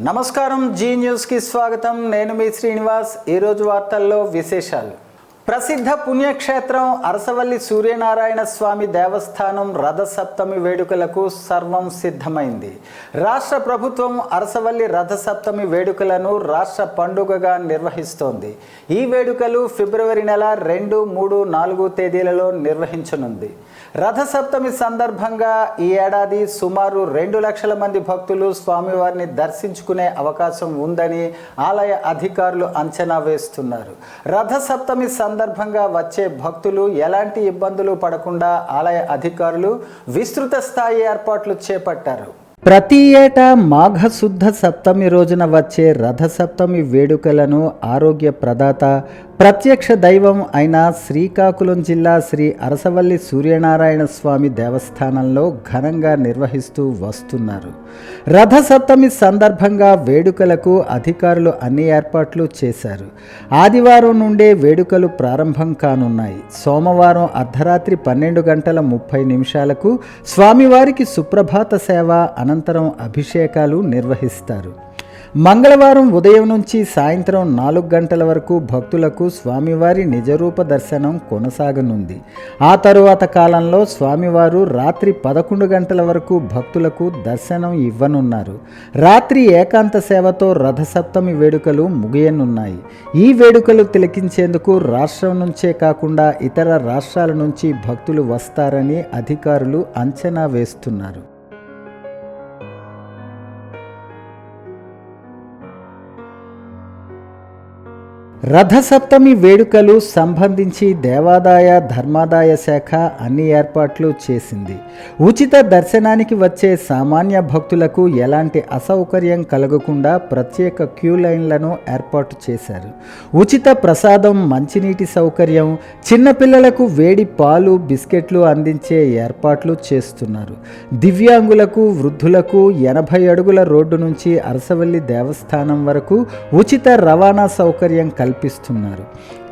నమస్కారం, జీ న్యూస్కి స్వాగతం. నేను మీ శ్రీనివాస్. ఈరోజు వార్తల్లో విశేషాలు. ప్రసిద్ధ పుణ్యక్షేత్రం అరసవల్లి సూర్యనారాయణ స్వామి దేవస్థానం రథసప్తమి వేడుకలకు సర్వం సిద్ధమైంది. రాష్ట్ర ప్రభుత్వం అరసవల్లి రథసప్తమి వేడుకలను రాష్ట్ర పండుగగా నిర్వహిస్తోంది. ఈ వేడుకలు ఫిబ్రవరి నెల 2, 3, 4 తేదీలలో నిర్వహించనుంది. రథసప్తమి సందర్భంగా ఈ ఏడాది సుమారు 2 లక్షల మంది భక్తులు స్వామివారిని దర్శించుకునే అవకాశం ఉందని ఆలయ అధికారులు అంచనా వేస్తున్నారు. రథసప్తమి సందర్భంగా వచ్చే భక్తులు ఎలాంటి ఇబ్బందులు పడకుండా ఆలయ అధికారులు విస్తృత స్థాయి ఏర్పాట్లు చేపట్టారు. ప్రతి ఏటా మాఘశుద్ధ సప్తమి రోజున వచ్చే రథసప్తమి వేడుకలను ఆరోగ్య ప్రదాత ప్రత్యక్ష దైవం అయిన శ్రీకాకుళం జిల్లా శ్రీ అరసవల్లి సూర్యనారాయణ స్వామి దేవస్థానంలో ఘనంగా నిర్వహిస్తూ వస్తున్నారు. రథసప్తమి సందర్భంగా వేడుకలకు అధికారులు అన్ని ఏర్పాట్లు చేశారు. ఆదివారం నుండే వేడుకలు ప్రారంభం కానున్నాయి. సోమవారం అర్ధరాత్రి 12:30 స్వామివారికి సుప్రభాత సేవ అనంతరం అభిషేకాలు నిర్వహిస్తారు. మంగళవారం ఉదయం నుంచి సాయంత్రం 4 గంటల వరకు భక్తులకు స్వామివారి నిజరూప దర్శనం కొనసాగనుంది. ఆ తరువాత కాలంలో స్వామివారు రాత్రి 11 గంటల వరకు భక్తులకు దర్శనం ఇవ్వనున్నారు. రాత్రి ఏకాంత సేవతో రథసప్తమి వేడుకలు ముగియనున్నాయి. ఈ వేడుకలు తిలకించేందుకు రాష్ట్రం నుంచే కాకుండా ఇతర రాష్ట్రాల నుంచి భక్తులు వస్తారని అధికారులు అంచనా వేస్తున్నారు. రథసప్తమి వేడుకలు సంబంధించి దేవాదాయ ధర్మాదాయ శాఖ అన్ని ఏర్పాట్లు చేసింది. ఉచిత దర్శనానికి వచ్చే సామాన్య భక్తులకు ఎలాంటి అసౌకర్యం కలగకుండా ప్రత్యేక క్యూ లైన్లను ఏర్పాటు చేశారు. ఉచిత ప్రసాదం, మంచినీటి సౌకర్యం, చిన్నపిల్లలకు వేడి పాలు, బిస్కెట్లు అందించే ఏర్పాట్లు చేస్తున్నారు. దివ్యాంగులకు, వృద్ధులకు 80 అడుగుల రోడ్డు నుంచి అరసవల్లి దేవస్థానం వరకు ఉచిత రవాణా సౌకర్యం కల్పిస్తున్నారు.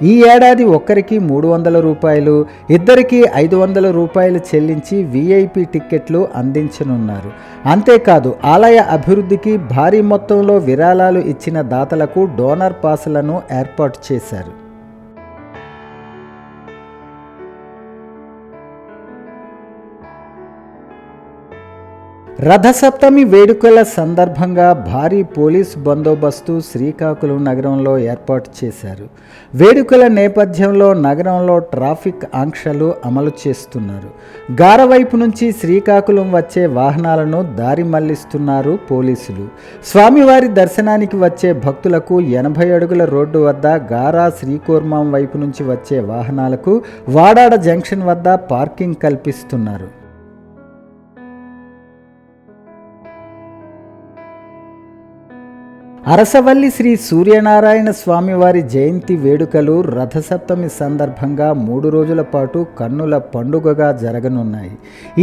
ఈ ఏడాది ఒక్కరికి 300 రూపాయలు, ఇద్దరికి 500 రూపాయలు చెల్లించి VIP టిక్కెట్లు అందించనున్నారు. అంతేకాదు ఆలయ అభివృద్ధికి భారీ మొత్తంలో విరాళాలు ఇచ్చిన దాతలకు డోనర్ పాసులను ఏర్పాటు చేశారు. రథసప్తమి వేడుకల సందర్భంగా భారీ పోలీసు బందోబస్తు శ్రీకాకుళం నగరంలో ఏర్పాటు చేశారు. వేడుకల నేపథ్యంలో నగరంలో ట్రాఫిక్ ఆంక్షలు అమలు చేస్తున్నారు. గారవైపు నుంచి శ్రీకాకుళం వచ్చే వాహనాలను దారి మళ్లిస్తున్నారు పోలీసులు. స్వామివారి దర్శనానికి వచ్చే భక్తులకు 80 అడుగుల రోడ్డు వద్ద గారా శ్రీకోర్మం వైపు నుంచి వచ్చే వాహనాలకు వాడాడ జంక్షన్ వద్ద పార్కింగ్ కల్పిస్తున్నారు. అరసవల్లి శ్రీ సూర్యనారాయణ స్వామివారి జయంతి వేడుకలు రథసప్తమి సందర్భంగా 3 రోజుల పాటు కన్నుల పండుగగా జరగనున్నాయి.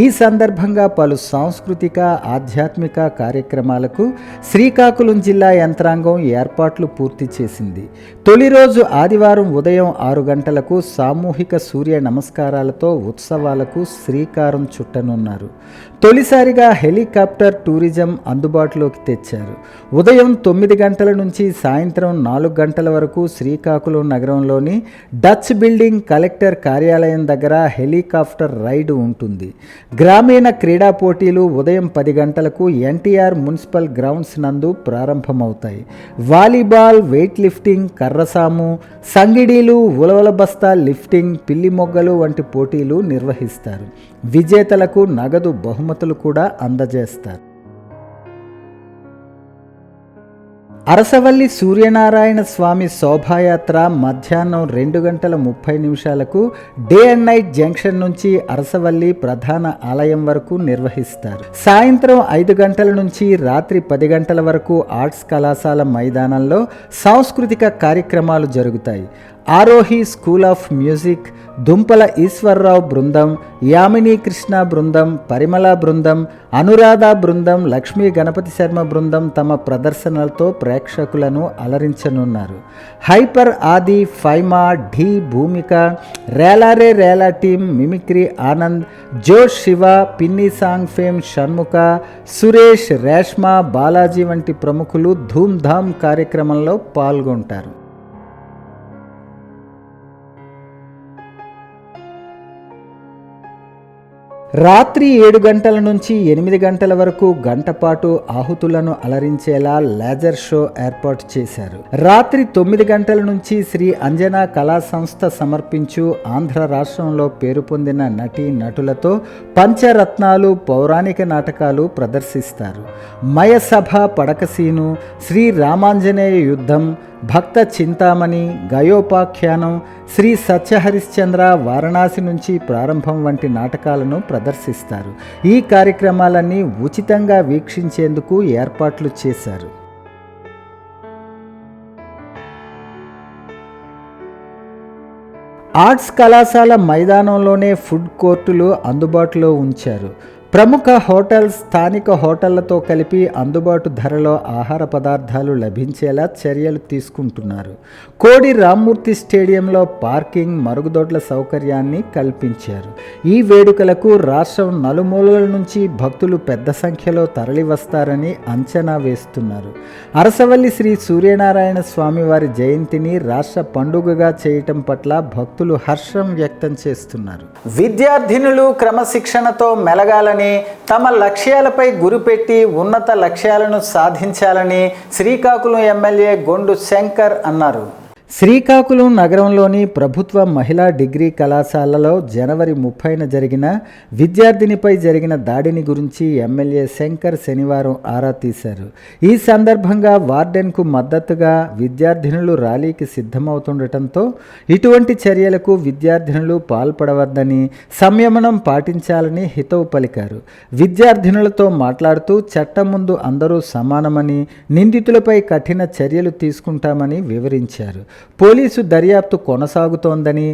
ఈ సందర్భంగా పలు సాంస్కృతిక, ఆధ్యాత్మిక కార్యక్రమాలకు శ్రీకాకుళం జిల్లా యంత్రాంగం ఏర్పాట్లు పూర్తి చేసింది. తొలి రోజు ఆదివారం ఉదయం 6 గంటలకు సామూహిక సూర్య నమస్కారాలతో ఉత్సవాలకు శ్రీకారం చుట్టనున్నారు. తొలిసారిగా హెలికాప్టర్ టూరిజం అందుబాటులోకి తెచ్చారు. ఉదయం 9 గంటల నుంచి సాయంత్రం 4 గంటల వరకు శ్రీకాకుళం నగరంలోని డచ్ బిల్డింగ్, కలెక్టర్ కార్యాలయం దగ్గర హెలికాప్టర్ రైడ్ ఉంటుంది. గ్రామీణ క్రీడా పోటీలు ఉదయం 10 గంటలకు NTR మున్సిపల్ గ్రౌండ్స్ నందు ప్రారంభమవుతాయి. వాలీబాల్, వెయిట్ లిఫ్టింగ్, కర్రసాము, సంగిడీలు, ఉలవల బస్తా లిఫ్టింగ్, పిల్లి మొగ్గలు వంటి పోటీలు నిర్వహిస్తారు. విజేతలకు నగదు బహుమతులు కూడా అందజేస్తారు. అరసవల్లి సూర్యనారాయణ స్వామి శోభాయాత్ర మధ్యాహ్నం 2:30 డే అండ్ నైట్ జంక్షన్ నుంచి అరసవల్లి ప్రధాన ఆలయం వరకు నిర్వహిస్తారు. సాయంత్రం 5 గంటల నుంచి రాత్రి 10 గంటల వరకు ఆర్ట్స్ కళాశాల మైదానంలో సాంస్కృతిక కార్యక్రమాలు జరుగుతాయి. ఆరోహి స్కూల్ ఆఫ్ మ్యూజిక్, దుంపల ఈశ్వర్రావు బృందం, యామిని కృష్ణ బృందం, పరిమళ బృందం, అనురాధ బృందం, లక్ష్మీ గణపతి శర్మ బృందం తమ ప్రదర్శనలతో ప్రేక్షకులను అలరించనున్నారు. హైపర్ ఆది, ఫైమా, ఢీ, భూమిక, రేలారే రేలా టీం, మిమిక్రీ ఆనంద్, జోష్ శివ, పిన్ని సాంగ్ ఫేమ్ షణ్ముఖ, సురేష్, రేష్మా, బాలాజీ వంటి ప్రముఖులు ధూమ్ధామ్ కార్యక్రమంలో పాల్గొంటారు. రాత్రి 7 గంటల నుంచి 8 గంటల వరకు గంటపాటు ఆహుతులను అలరించేలా లేజర్ షో ఏర్పాటు చేశారు. రాత్రి 9 గంటల నుంచి శ్రీ అంజనా కళా సంస్థ సమర్పించు ఆంధ్ర రాష్ట్రంలో పేరు పొందిన నటీ నటులతో పంచరత్నాలు పౌరాణిక నాటకాలు ప్రదర్శిస్తారు. మయసభ పడకసీను, శ్రీ రామాంజనేయ యుద్ధం, భక్త చింతామణి, గయోపాఖ్యానం, శ్రీ సత్యహరిశ్చంద్ర, వారణాసి నుంచి ప్రారంభం వంటి నాటకాలను ప్రదర్శిస్తారు. ఈ కార్యక్రమాలన్నీ ఉచితంగా వీక్షించేందుకు ఏర్పాట్లు చేశారు. ఆర్ట్స్ కళాశాల మైదానంలోనే ఫుడ్ కోర్టులు అందుబాటులో ఉంచారు. ప్రముఖ హోటల్స్, స్థానిక హోటళ్లతో కలిపి అందుబాటు ధరలో ఆహార పదార్థాలు లభించేలా చర్యలు తీసుకుంటున్నారు. కోడి రామ్మూర్తి స్టేడియంలో పార్కింగ్, మరుగుదొడ్ల సౌకర్యాన్ని కల్పించారు. ఈ వేడుకలకు రాష్ట్రం నలుమూలల నుంచి భక్తులు పెద్ద సంఖ్యలో తరలివస్తారని అంచనా వేస్తున్నారు. అరసవల్లి శ్రీ సూర్యనారాయణ స్వామివారి జయంతిని రాష్ట్ర పండుగగా చేయటం పట్ల భక్తులు హర్షం వ్యక్తం చేస్తున్నారు. విద్యార్థినులు క్రమశిక్షణతో మెలగాలని, తమ లక్ష్యాలపై గురిపెట్టి ఉన్నత లక్ష్యాలను సాధించాలని శ్రీకాకుళం ఎమ్మెల్యే గొండు శంకర్ అన్నారు. శ్రీకాకుళం నగరంలోని ప్రభుత్వ మహిళా డిగ్రీ కళాశాలలో జనవరి 30న జరిగిన విద్యార్థినిపై జరిగిన దాడిని గురించి ఎమ్మెల్యే శంకర్ శనివారం ఆరా తీశారు. ఈ సందర్భంగా వార్డెన్కు మద్దతుగా విద్యార్థినులు ర్యాలీకి సిద్ధమవుతుండటంతో ఇటువంటి చర్యలకు విద్యార్థినులు పాల్పడవద్దని, సంయమనం పాటించాలని హితవు పలికారు. విద్యార్థినులతో మాట్లాడుతూ చట్టం ముందు అందరూ సమానమని, నిందితులపై కఠిన చర్యలు తీసుకుంటామని వివరించారు. పోలీసు దర్యాప్తు కొనసాగుతోందని,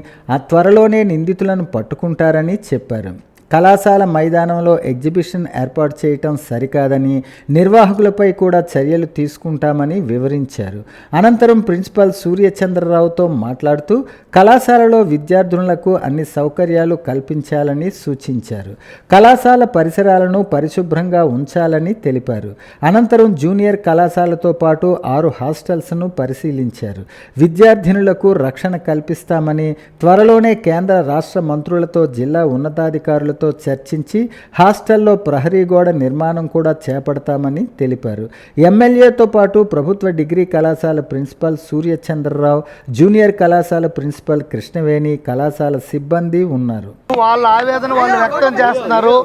త్వరలోనే నిందితులను పట్టుకుంటారని చెప్పారు. కళాశాల మైదానంలో ఎగ్జిబిషన్ ఏర్పాటు చేయటం సరికాదని, నిర్వాహకులపై కూడా చర్యలు తీసుకుంటామని వివరించారు. అనంతరం ప్రిన్సిపల్ సూర్యచంద్రరావుతో మాట్లాడుతూ కళాశాలలో విద్యార్థులకు అన్ని సౌకర్యాలు కల్పించాలని సూచించారు. కళాశాల పరిసరాలను పరిశుభ్రంగా ఉంచాలని తెలిపారు. అనంతరం జూనియర్ కళాశాలతో పాటు 6 హాస్టల్స్ను పరిశీలించారు. విద్యార్థినులకు రక్షణ కల్పిస్తామని, త్వరలోనే కేంద్ర రాష్ట్ర మంత్రులతో, జిల్లా ఉన్నతాధికారులతో చర్చించి హాస్టల్లో ప్రహరీ గోడ నిర్మాణం కూడా చేపడతామని తెలిపారు. ఎమ్మెల్యేతో పాటు ప్రభుత్వ డిగ్రీ కళాశాల ప్రిన్సిపల్ సూర్యచంద్రరావు, జూనియర్ కళాశాల ప్రిన్సిపల్ కృష్ణవేణి, కళాశాల సిబ్బంది ఉన్నారు. వాళ్ళ ఆవేదన వాళ్ళు వ్యక్తం చేస్తున్నారు.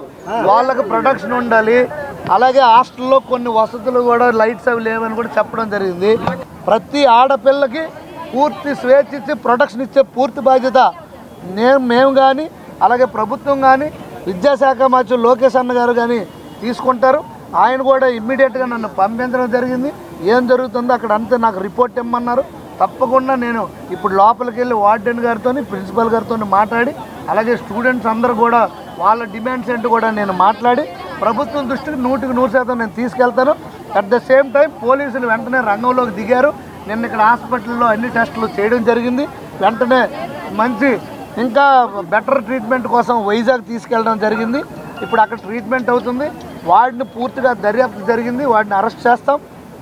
వాళ్ళకి ప్రొటెక్షన్ ఉండాలి. అలాగే హాస్టల్లో కొన్ని వసతులు కూడా, లైట్స్ అవి లేవని కూడా చెప్పడం జరిగింది. ప్రతి ఆడపిల్లకి పూర్తి స్వేచ్ఛ ఇచ్చి ప్రొటెక్షన్ ఇచ్చే పూర్తి బాధ్యత మేము కానీ, అలాగే ప్రభుత్వం కానీ, విద్యాశాఖ మంత్రి లోకేష్ అన్న గారు కానీ తీసుకుంటారు. ఆయన కూడా ఇమ్మీడియట్గా నన్ను పంపించడం జరిగింది. ఏం జరుగుతుందో అక్కడ అంతా నాకు రిపోర్ట్ ఇమ్మన్నారు. తప్పకుండా నేను ఇప్పుడు లోపలికి వెళ్ళి వార్డెన్ గారితో, ప్రిన్సిపల్ గారితో మాట్లాడి, అలాగే స్టూడెంట్స్ అందరూ కూడా వాళ్ళ డిమాండ్స్ ఏంటో కూడా నేను మాట్లాడి ప్రభుత్వం దృష్టికి 100% నేను తీసుకెళ్తాను. అట్ ద సేమ్ టైం పోలీసులు వెంటనే రంగంలోకి దిగారు. నిన్న ఇక్కడ హాస్పిటల్లో అన్ని టెస్టులు చేయడం జరిగింది. వెంటనే మంచి ఇంకా బెటర్ ట్రీట్మెంట్ కోసం వైజాగ్ తీసుకెళ్ళడం జరిగింది. ఇప్పుడు అక్కడ ట్రీట్మెంట్ అవుతుంది. వాడిని పూర్తిగా దర్యాప్తు జరిగింది. వాడిని అరెస్ట్ చేస్తాం,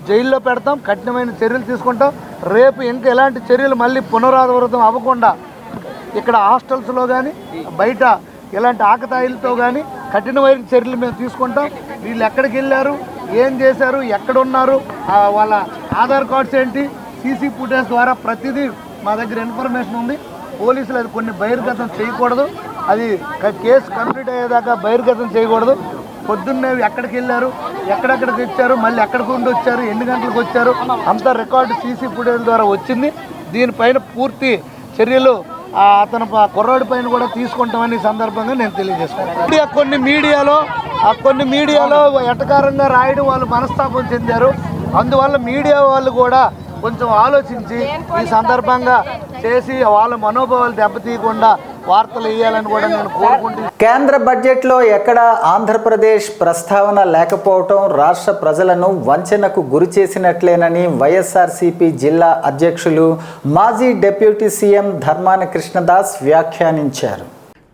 జైల్లో పెడతాం, కఠినమైన చర్యలు తీసుకుంటాం. రేపు ఇంకా ఎలాంటి చర్యలు మళ్ళీ పునరావృతం అవ్వకుండా ఇక్కడ హాస్టల్స్లో కానీ, బయట ఇలాంటి ఆకతాయిలతో కానీ కఠినమైన చర్యలు మేము తీసుకుంటాం. వీళ్ళు ఎక్కడికి వెళ్ళారు, ఏం చేశారు, ఎక్కడున్నారు, వాళ్ళ ఆధార్ కార్డ్స్ ఏంటి, సీసీ ఫుటేజ్ ద్వారా ప్రతిదీ మా దగ్గర ఇన్ఫర్మేషన్ ఉంది. పోలీసులు అది కొన్ని బహిర్గతం చేయకూడదు. అది కేసు కంప్లీట్ అయ్యేదాకా బహిర్గతం చేయకూడదు. పొద్దున్నే ఎక్కడికి వెళ్ళారు, ఎక్కడెక్కడికి వచ్చారు, మళ్ళీ ఎక్కడికి ఉండి వచ్చారు, ఎన్ని గంటలకు వచ్చారు, అంతా రికార్డు సీసీ ఫుటేజ్ ద్వారా వచ్చింది. దీనిపైన పూర్తి చర్యలు అతను కుర్రాడి పైన కూడా తీసుకుంటామని సందర్భంగా నేను తెలియజేసుకున్నాను. కొన్ని మీడియాలో ఎటకారంగా రాయడం వాళ్ళు మనస్తాపం చెందారు. అందువల్ల మీడియా వాళ్ళు కూడా కొంచెం ఆలోచించి ఈ సందర్భంగా చేసి వాళ్ళ మనోభావాలు దెబ్బతీయకుండా వార్తలు వేయాలని కూడా నేను కోరుకుంటున్నాను. కేంద్ర బడ్జెట్లో ఎక్కడ ఆంధ్రప్రదేశ్ ప్రస్తావన లేకపోవటం రాష్ట్ర ప్రజలను వంచనకు గురి చేసినట్లేనని వైఎస్ఆర్సీపీ జిల్లా అధ్యక్షులు మాజీ డిప్యూటీ సీఎం ధర్మాన కృష్ణదాస్ వ్యాఖ్యానించారు.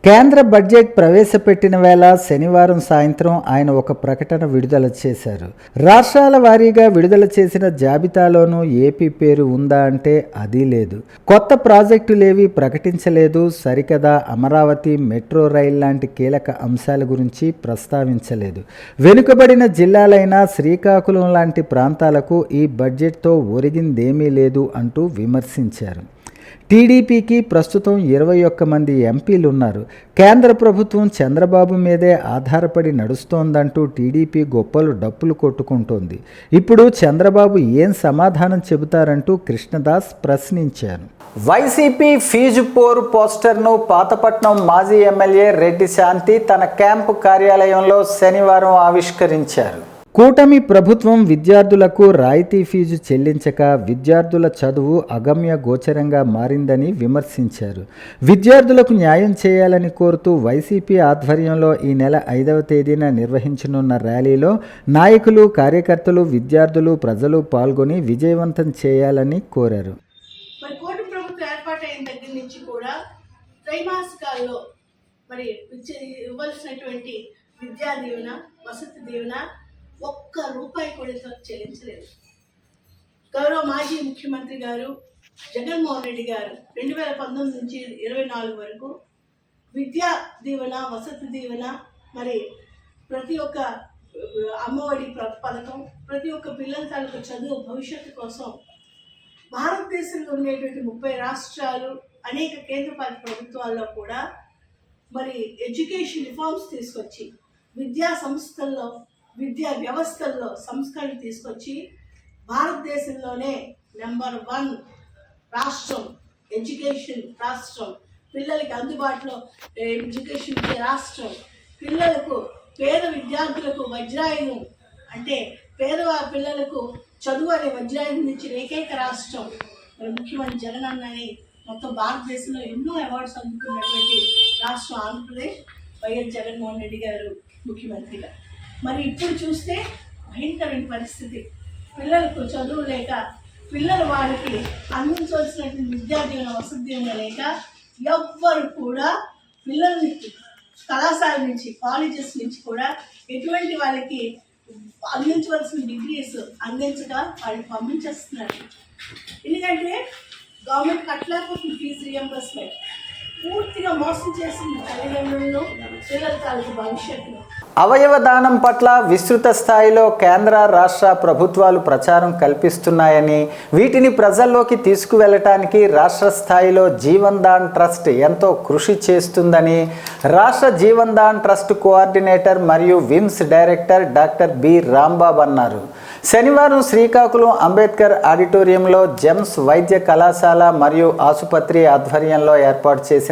కేంద్ర బడ్జెట్ ప్రవేశపెట్టిన వేళ శనివారం సాయంత్రం ఆయన ఒక ప్రకటన విడుదల చేశారు. రాష్ట్రాల వారీగా విడుదల చేసిన జాబితాలోనూ ఏపీ పేరు ఉందా అంటే అది లేదు. కొత్త ప్రాజెక్టులేవి ప్రకటించలేదు. సరికదా అమరావతి, మెట్రో రైల్ లాంటి కీలక అంశాల గురించి ప్రస్తావించలేదు. వెనుకబడిన జిల్లాలైన శ్రీకాకుళం లాంటి ప్రాంతాలకు ఈ బడ్జెట్తో ఒరిగిందేమీ లేదు అంటూ విమర్శించారు. టీడీపీకి ప్రస్తుతం 21 మంది ఎంపీలు ఉన్నారు. కేంద్ర ప్రభుత్వం చంద్రబాబు మీదే ఆధారపడి నడుస్తోందంటూ టీడీపీ గొప్పలు డప్పులు కొట్టుకుంటోంది. ఇప్పుడు చంద్రబాబు ఏం సమాధానం చెబుతారంటూ కృష్ణదాస్ ప్రశ్నించారు. వైసీపీ ఫీజు పోరు పోస్టర్ను పాతపట్నం మాజీ ఎమ్మెల్యే రెడ్డి శాంతి తన క్యాంపు కార్యాలయంలో శనివారం ఆవిష్కరించారు. కూటమి ప్రభుత్వం విద్యార్థులకు రాయితీ ఫీజు చెల్లించక విద్యార్థుల చదువు అగమ్య గోచరంగా మారిందని విమర్శించారు. విద్యార్థులకు న్యాయం చేయాలని కోరుతూ వైసీపీ ఆధ్వర్యంలో ఈ నెల 5వ తేదీన నిర్వహించనున్న ర్యాలీలో నాయకులు, కార్యకర్తలు, విద్యార్థులు, ప్రజలు పాల్గొని విజయవంతం చేయాలని కోరారు. కూటమి ప్రభుత్వం ఏర్పాటైన దగ్గర నుంచి కూడా త్రైమాసికాల్లో ఇవ్వాల్సినటువంటి విద్యా దీవెన, వసతి దీవెన ఒక్క రూపాయి కూడా చెల్లించలేదు. గౌరవ మాజీ ముఖ్యమంత్రి గారు జగన్మోహన్ రెడ్డి గారు 2019 నుంచి 24 వరకు విద్యా దీవెన, వసతి దీవెన, ప్రతి ఒక్క అమ్మఒడి పథకం, ప్రతి ఒక్క పిల్లల తాలూకు చదువు భవిష్యత్తు కోసం భారతదేశంలో ఉండేటువంటి 30 రాష్ట్రాలు, అనేక కేంద్రపాలిత ప్రభుత్వాల్లో కూడా ఎడ్యుకేషన్ రిఫార్మ్స్ తీసుకొచ్చి విద్యా సంస్థల్లో, విద్యా వ్యవస్థల్లో సంస్కరణ తీసుకొచ్చి భారతదేశంలోనే నెంబర్ 1 రాష్ట్రం, ఎడ్యుకేషన్ రాష్ట్రం, పిల్లలకి అందుబాటులో ఎడ్యుకేషన్ ఇచ్చే రాష్ట్రం, పిల్లలకు, పేద విద్యార్థులకు వజ్రాయుధం అంటే పేదవారి పిల్లలకు చదువు అనే వజ్రాయుధం ఇచ్చిన ఏకైక రాష్ట్రం ముఖ్యమంత్రి జగన్ అన్నని మొత్తం భారతదేశంలో ఎన్నో అవార్డ్స్ అందుకున్నటువంటి రాష్ట్రం ఆంధ్రప్రదేశ్, వైఎస్ జగన్మోహన్ రెడ్డి గారు ముఖ్యమంత్రిగా. ఇప్పుడు చూస్తే భయంకరమైన పరిస్థితి. పిల్లలకు చదువు లేక, పిల్లలు వారికి అందించవలసినటువంటి విద్యా దీవెన, వసతి దీవెన లేక ఎవ్వరు కూడా పిల్లల్ని కళాశాల నుంచి, కాలేజెస్ నుంచి కూడా ఎటువంటి వాళ్ళకి అందించవలసిన డిగ్రీస్ అందించగా వాళ్ళని పంపించేస్తున్నారు. ఎందుకంటే గవర్నమెంట్ కట్టలేకపోతుంది ఫీజు రియంబర్స్మెంట్. పూర్తిగా మోసం చేసింది తల్లిదండ్రులను, పిల్లల తాలూకు భవిష్యత్తును. అవయవ దానం పట్ల విస్తృత స్థాయిలో కేంద్ర, రాష్ట్ర ప్రభుత్వాలు ప్రచారం కల్పిస్తున్నాయని, వీటిని ప్రజల్లోకి తీసుకువెళ్ళటానికి రాష్ట్ర స్థాయిలో జీవన్ దాన్ ట్రస్ట్ ఎంతో కృషి చేస్తుందని రాష్ట్ర జీవన్ దాన్ ట్రస్ట్ కోఆర్డినేటర్ మరియు VIMS director doctor B Rambabu అన్నారు. శనివారం శ్రీకాకుళం అంబేద్కర్ ఆడిటోరియంలో జెమ్స్ వైద్య కళాశాల మరియు ఆసుపత్రి ఆధ్వర్యంలో ఏర్పాటు చేసిన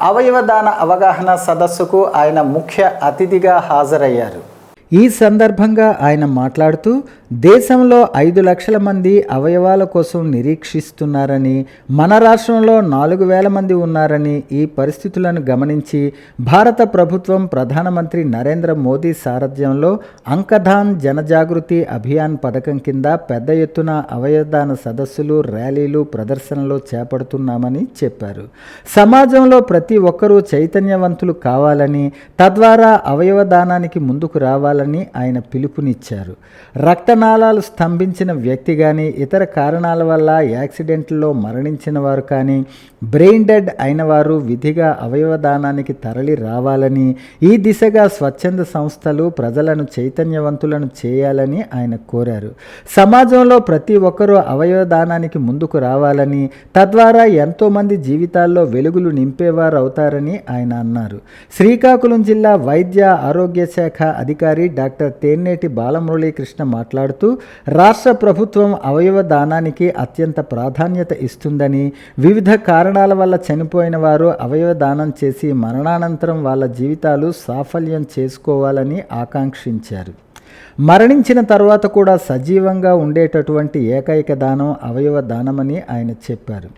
అవయవదాన అవగాహన సదస్సుకు ఆయన ముఖ్య అతిథిగా హాజరయ్యారు. ఈ సందర్భంగా ఆయన మాట్లాడుతూ దేశంలో 5 లక్షల మంది అవయవాల కోసం నిరీక్షిస్తున్నారని, మన రాష్ట్రంలో 4,000 మంది ఉన్నారని, ఈ పరిస్థితులను గమనించి భారత ప్రభుత్వం ప్రధానమంత్రి నరేంద్ర మోదీ సారథ్యంలో అంకధాన్ జనజాగృతి అభియాన్ పథకం కింద పెద్ద ఎత్తున అవయవదాన సదస్సులు, ర్యాలీలు, ప్రదర్శనలు చేపడుతున్నామని చెప్పారు. సమాజంలో ప్రతి ఒక్కరూ చైతన్యవంతులు కావాలని, తద్వారా అవయవదానానికి ముందుకు రావాలని ఆయన పిలుపునిచ్చారు. రక్తనాళాలు స్తంభించిన వ్యక్తి కానీ, ఇతర కారణాల వల్ల యాక్సిడెంట్లో మరణించిన వారు కానీ, బ్రెయిన్ డెడ్ అయిన వారు విధిగా అవయవదానానికి తరలి రావాలని, ఈ దిశగా స్వచ్ఛంద సంస్థలు ప్రజలను చైతన్యవంతులను చేయాలని ఆయన కోరారు. సమాజంలో ప్రతి ఒక్కరూ అవయవదానానికి ముందుకు రావాలని, తద్వారా ఎంతోమంది జీవితాల్లో వెలుగులు నింపేవారు అవుతారని ఆయన అన్నారు. శ్రీకాకుళం జిల్లా వైద్య ఆరోగ్య శాఖ అధికారి డాక్టర్ తేన్నేటి బాలమురళీకృష్ణ మాట్లాడుతూ రాష్ట్ర ప్రభుత్వం అవయవ దానానికి అత్యంత ప్రాధాన్యత ఇస్తుందని, వివిధ కారణాల వల్ల చనిపోయిన వారు అవయవ దానం చేసి మరణానంతరం వాళ్ళ జీవితాలు సాఫల్యం చేసుకోవాలని ఆకాంక్షించారు. మరణించిన తర్వాత కూడా సజీవంగా ఉండేటటువంటి ఏకైక దానం అవయవ దానమని ఆయన చెప్పారు.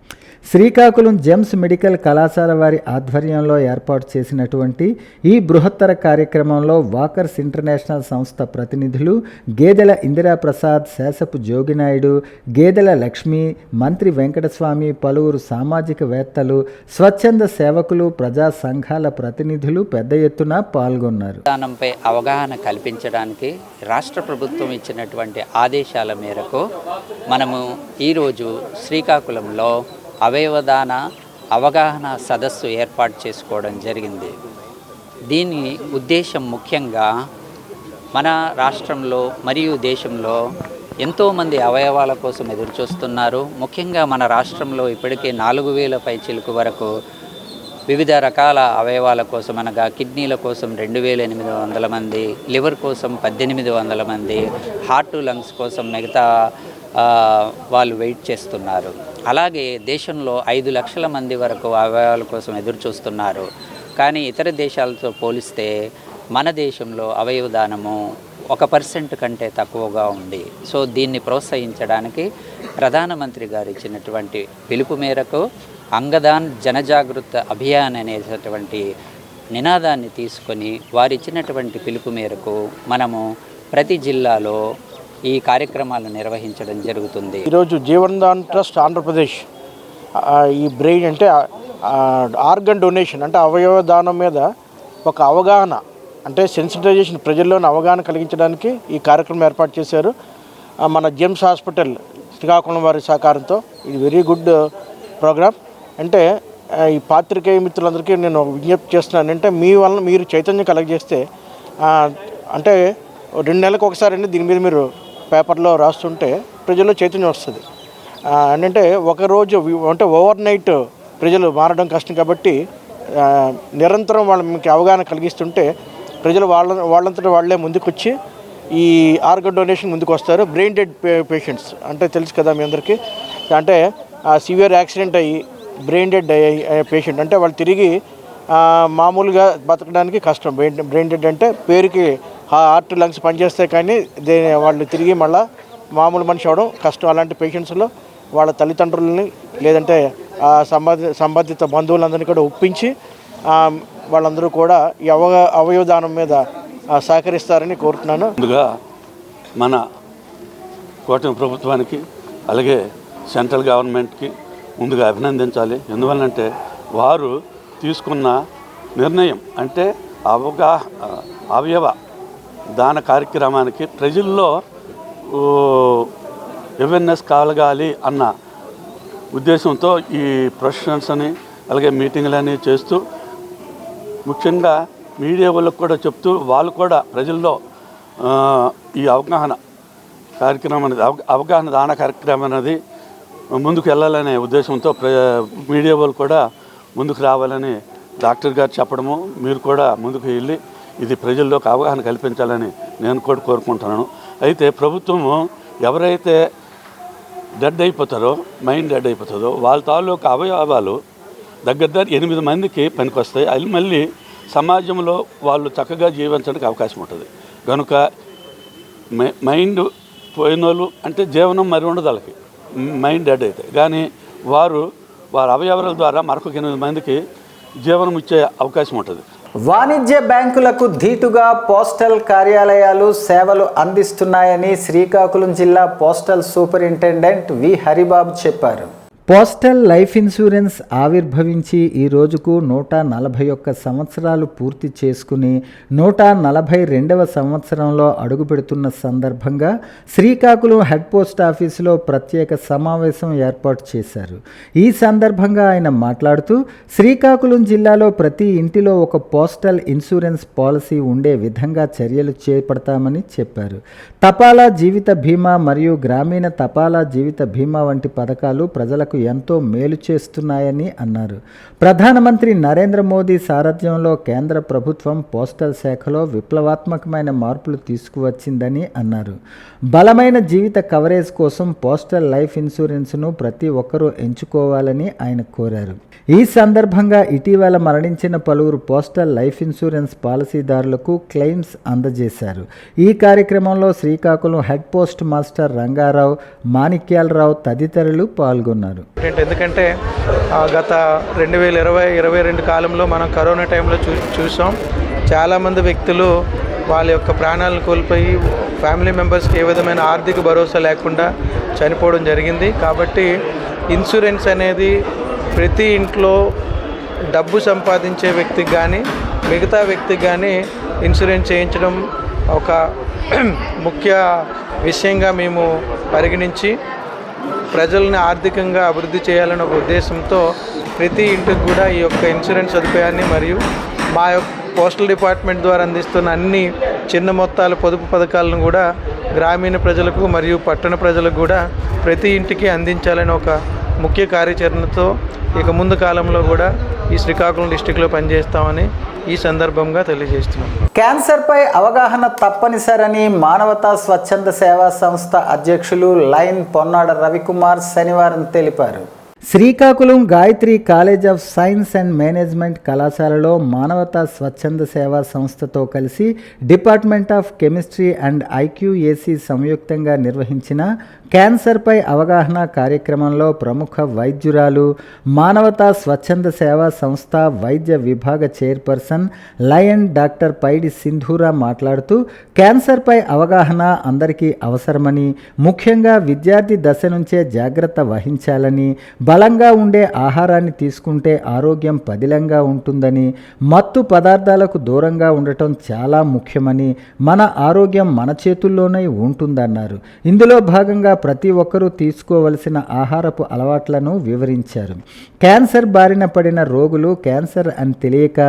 శ్రీకాకుళం జెమ్స్ మెడికల్ కళాశాల వారి ఆధ్వర్యంలో ఏర్పాటు చేసినటువంటి ఈ బృహత్తర కార్యక్రమంలో వాకర్స్ ఇంటర్నేషనల్ సంస్థ ప్రతినిధులు గేదెల ఇందిరాప్రసాద్, శేషపు జోగినాయుడు, గేదెల లక్ష్మి, మంత్రి వెంకటస్వామి, పలువురు సామాజికవేత్తలు, స్వచ్ఛంద సేవకులు, ప్రజా సంఘాల ప్రతినిధులు పెద్ద ఎత్తున పాల్గొన్నారు. దానంపై అవగాహన కల్పించడానికి రాష్ట్ర ప్రభుత్వం ఇచ్చినటువంటి ఆదేశాల మేరకు మనము ఈరోజు శ్రీకాకుళంలో అవయవదాన అవగాహన సదస్సు ఏర్పాటు చేసుకోవడం జరిగింది. దీని ఉద్దేశం ముఖ్యంగా మన రాష్ట్రంలో మరియు దేశంలో ఎంతోమంది అవయవాల కోసం ఎదురుచూస్తున్నారు. ముఖ్యంగా మన రాష్ట్రంలో ఇప్పటికే 4,000 పైచిలుకు వరకు వివిధ రకాల అవయవాల కోసం అనగా కిడ్నీల కోసం 2,800 మంది, లివర్ కోసం 1,800 మంది, హార్ట్ లంగ్స్ కోసం మిగతా వాళ్ళు వెయిట్ చేస్తున్నారు. అలాగే దేశంలో 5 లక్షల మంది వరకు అవయవాల కోసం ఎదురు చూస్తున్నారు. కానీ ఇతర దేశాలతో పోలిస్తే మన దేశంలో అవయవ దానము 1% కంటే తక్కువగా ఉంది. సో దీన్ని ప్రోత్సహించడానికి ప్రధానమంత్రి గారు ఇచ్చినటువంటి పిలుపు మేరకు అంగదాన్ జనజాగృత అభియాన్ అనేటటువంటి నినాదాన్ని తీసుకొని వారిచ్చినటువంటి పిలుపు మేరకు మనము ప్రతి జిల్లాలో ఈ కార్యక్రమాలు నిర్వహించడం జరుగుతుంది. ఈరోజు జీవన్దాన్ ట్రస్ట్ ఆంధ్రప్రదేశ్ ఈ బ్రెయిన్ అంటే ఆర్గన్ డొనేషన్ అంటే అవయవ దానం మీద ఒక అవగాహన అంటే సెన్సిటైజేషన్ ప్రజల్లోని అవగాహన కలిగించడానికి ఈ కార్యక్రమం ఏర్పాటు చేశారు. మన జెమ్స్ హాస్పిటల్ శ్రీకాకుళం వారి సహకారంతో ఇది వెరీ గుడ్ ప్రోగ్రామ్. అంటే ఈ పాత్రికేయ మిత్రులందరికీ నేను విజ్ఞప్తి చేస్తున్నాను, అంటే మీ వలన మీరు చైతన్యం కలగజేస్తే అంటే 2 నెలలకు ఒకసారి దీని మీద మీరు పేపర్లో రాస్తుంటే ప్రజల్లో చైతన్యం వస్తుంది. అంటే ఒకరోజు అంటే ఓవర్ నైట్ ప్రజలు మారడం కష్టం కాబట్టి నిరంతరం మీకు అవగాహన కలిగిస్తుంటే ప్రజలు వాళ్ళంతటా వాళ్ళే ముందుకొచ్చి ఈ ఆర్గన్ డొనేషన్ ముందుకు వస్తారు. బ్రెయిన్ డెడ్ పేషెంట్స్ అంటే తెలుసు కదా మీ అందరికీ, అంటే సివియర్ యాక్సిడెంట్ అయ్యి బ్రెయిన్ డెడ్ అయ్యే పేషెంట్ అంటే వాళ్ళు తిరిగి మామూలుగా బతకడానికి కష్టం. బ్రెయిన్ డెడ్ అంటే పేరుకి హార్ట్ లంగ్స్ పనిచేస్తే కానీ వాళ్ళు తిరిగి మళ్ళీ మామూలు మనిషి అవడం కష్టం. అలాంటి పేషెంట్స్లో వాళ్ళ తల్లిదండ్రులని లేదంటే సంబంధిత బంధువులందరినీ కూడా ఒప్పించి వాళ్ళందరూ కూడా ఈ అవయవదానం మీద సహకరిస్తారని కోరుతున్నాను. ముందుగా మన కూటమి ప్రభుత్వానికి అలాగే సెంట్రల్ గవర్నమెంట్కి ముందుగా అభినందించాలి. ఎందువల్లంటే వారు తీసుకున్న నిర్ణయం అంటే అవయవ దాన కార్యక్రమానికి ప్రజల్లో అవేర్నెస్ కలగాలి అన్న ఉద్దేశంతో ఈ ప్రొఫెషనల్స్ అని అలాగే మీటింగ్లని చేస్తూ ముఖ్యంగా మీడియా వాళ్ళకు కూడా చెప్తూ వాళ్ళు కూడా ప్రజల్లో ఈ అవగాహన కార్యక్రమం అనేది అవగాహన దాన కార్యక్రమం అనేది ముందుకు వెళ్ళాలనే ఉద్దేశంతో మీడియా వాళ్ళు కూడా ముందుకు రావాలని డాక్టర్ గారు చెప్పడము, మీరు కూడా ముందుకు వెళ్ళి ఇది ప్రజల్లోకి అవగాహన కల్పించాలని నేను కూడా కోరుకుంటున్నాను. అయితే ప్రభుత్వము ఎవరైతే డెడ్ అయిపోతారో, మైండ్ డెడ్ అయిపోతుందో వాళ్ళ తాలూకు అవయవాలు దగ్గర 8 మందికి పనికొస్తాయి. అది మళ్ళీ సమాజంలో వాళ్ళు చక్కగా జీవించడానికి అవకాశం ఉంటుంది. కనుక మైండ్ పోయిన వాళ్ళు అంటే జీవనం మరి ఉండదు వాళ్ళకి, మైండ్ డెడ్ అయితే. కానీ వారి అవయవాల ద్వారా మరొక 8 మందికి జీవనం ఇచ్చే అవకాశం ఉంటుంది. వాణిజ్య బ్యాంకులకు ధీటుగా పోస్టల్ కార్యాలయాలు సేవలు అందిస్తున్నాయని శ్రీకాకుళం జిల్లా పోస్టల్ సూపరింటెండెంట్ వి హరిబాబు చెప్పారు. పోస్టల్ లైఫ్ ఇన్సూరెన్స్ ఆవిర్భవించి ఈ రోజుకు 141 సంవత్సరాలు పూర్తి చేసుకుని 142వ సంవత్సరంలో అడుగుపెడుతున్న సందర్భంగా శ్రీకాకుళం హెడ్ పోస్ట్ ఆఫీసులో ప్రత్యేక సమావేశం ఏర్పాటు చేశారు. ఈ సందర్భంగా ఆయన మాట్లాడుతూ శ్రీకాకుళం జిల్లాలో ప్రతి ఇంటిలో ఒక పోస్టల్ ఇన్సూరెన్స్ పాలసీ ఉండే విధంగా చర్యలు చేపడతామని చెప్పారు. తపాలా జీవిత బీమా మరియు గ్రామీణ తపాలా జీవిత బీమా వంటి పథకాలు ప్రజలకు ప్రజలకు ఎంతో మేలు చేస్తున్నాయని అన్నారు. ప్రధానమంత్రి నరేంద్ర మోదీ సారథ్యంలో కేంద్ర ప్రభుత్వం పోస్టల్ శాఖలో విప్లవాత్మకమైన మార్పులు తీసుకువచ్చిందని అన్నారు. బలమైన జీవిత కవరేజ్ కోసం పోస్టల్ లైఫ్ ఇన్సూరెన్స్ను ప్రతి ఒక్కరూ ఎంచుకోవాలని ఆయన కోరారు. ఈ సందర్భంగా ఇటీవల మరణించిన పలువురు పోస్టల్ లైఫ్ ఇన్సూరెన్స్ పాలసీదారులకు క్లెయిమ్స్ అందజేశారు. ఈ కార్యక్రమంలో Srikakulam head post master Rangarao, Manikyalarao తదితరులు పాల్గొన్నారు. ఎందుకంటే గత 2020-22 కాలంలో మనం కరోనా టైంలో చూసాం. చాలామంది వ్యక్తులు వాళ్ళ యొక్క ప్రాణాలను కోల్పోయి ఫ్యామిలీ మెంబర్స్కి ఏ విధమైన ఆర్థిక భరోసా లేకుండా చనిపోవడం జరిగింది. కాబట్టి ఇన్సూరెన్స్ అనేది ప్రతి ఇంట్లో డబ్బు సంపాదించే వ్యక్తికి కానీ మిగతా వ్యక్తికి కానీ ఇన్సూరెన్స్ చేయించడం ఒక ముఖ్య విషయంగా మేము పరిగణించి ప్రజల్ని ఆర్థికంగా అభివృద్ధి చేయాలనే ఒక ఉద్దేశంతో ప్రతి ఇంటికి కూడా ఈ యొక్క ఇన్సూరెన్స్ సదుపాయాన్ని మరియు మా యొక్క పోస్టల్ డిపార్ట్మెంట్ ద్వారా అందిస్తున్న అన్ని చిన్న మొత్తాల పొదుపు పథకాలను కూడా గ్రామీణ ప్రజలకు మరియు పట్టణ ప్రజలకు కూడా ప్రతి ఇంటికి అందించాలని ఒక ముఖ్య కార్యాచరణతో ఇక ముందు కాలంలో కూడా ఈ శ్రీకాకుళం డిస్టిక్లో పనిచేస్తామని ఈ సందర్భంగా తెలియజేస్తున్నాం. క్యాన్సర్పై అవగాహన తప్పనిసరని మానవతా స్వచ్ఛంద సేవా సంస్థ అధ్యక్షులు లైన్ పొన్నాడ రవికుమార్ శనివారం తెలిపారు. Srikakulam Gayatri college of science and management కళాశాలలో మానవతా స్వచ్ఛంద సేవా సంస్థతో కలిసి department of chemistry and IQAC సంయుక్తంగా నిర్వహించిన క్యాన్సర్పై అవగాహన కార్యక్రమంలో ప్రముఖ వైద్యురాలు, మానవతా స్వచ్ఛంద సేవా సంస్థ వైద్య విభాగ చైర్పర్సన్ లయన్ డాక్టర్ పైడి సింధూరా మాట్లాడుతూ క్యాన్సర్పై అవగాహన అందరికీ అవసరమని, ముఖ్యంగా విద్యార్థి దశ నుంచే జాగ్రత్త వహించాలని, బలంగా ఉండే ఆహారాన్ని తీసుకుంటే ఆరోగ్యం పదిలంగా ఉంటుందని, మత్తు పదార్థాలకు దూరంగా ఉండటం చాలా ముఖ్యమని, మన ఆరోగ్యం మన చేతుల్లోనే ఉంటుందన్నారు. ఇందులో భాగంగా ప్రతి ఒక్కరూ తీసుకోవలసిన ఆహారపు అలవాట్లను వివరించారు. క్యాన్సర్ బారిన పడిన రోగులు క్యాన్సర్ అని తెలియక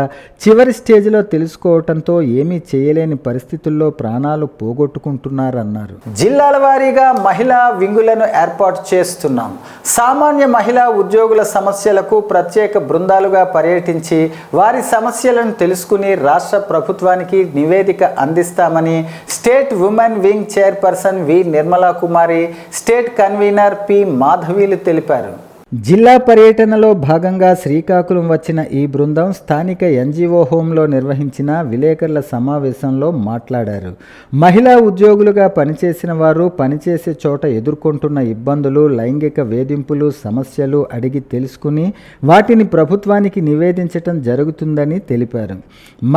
చివరి స్టేజ్లో తెలుసుకోవడంతో ఏమీ చేయలేని పరిస్థితుల్లో ప్రాణాలు పోగొట్టుకుంటున్నారన్నారు. జిల్లాల వారీగా మహిళా వింగులను ఏర్పాటు చేస్తున్నాం. సామాన్య మహిళా ఉద్యోగుల సమస్యలకు ప్రత్యేక బృందాలుగా పర్యటించి వారి సమస్యలను తెలుసుకుని రాష్ట్ర ప్రభుత్వానికి నివేదిక అందిస్తామని స్టేట్ ఉమెన్ వింగ్ చైర్పర్సన్ వి నిర్మలా కుమారి, స్టేట్ కన్వీనర్ పి మాధవీలు తెలిపారు. జిల్లా పర్యటనలో భాగంగా శ్రీకాకుళం వచ్చిన ఈ బృందం స్థానిక ఎన్జిఓ హోంలో నిర్వహించిన విలేకరుల సమావేశంలో మాట్లాడారు. మహిళా ఉద్యోగులుగా పనిచేసిన వారు పనిచేసే చోట ఎదుర్కొంటున్న ఇబ్బందులు, లైంగిక వేధింపులు, సమస్యలు అడిగి తెలుసుకుని వాటిని ప్రభుత్వానికి నివేదించటం జరుగుతుందని తెలిపారు.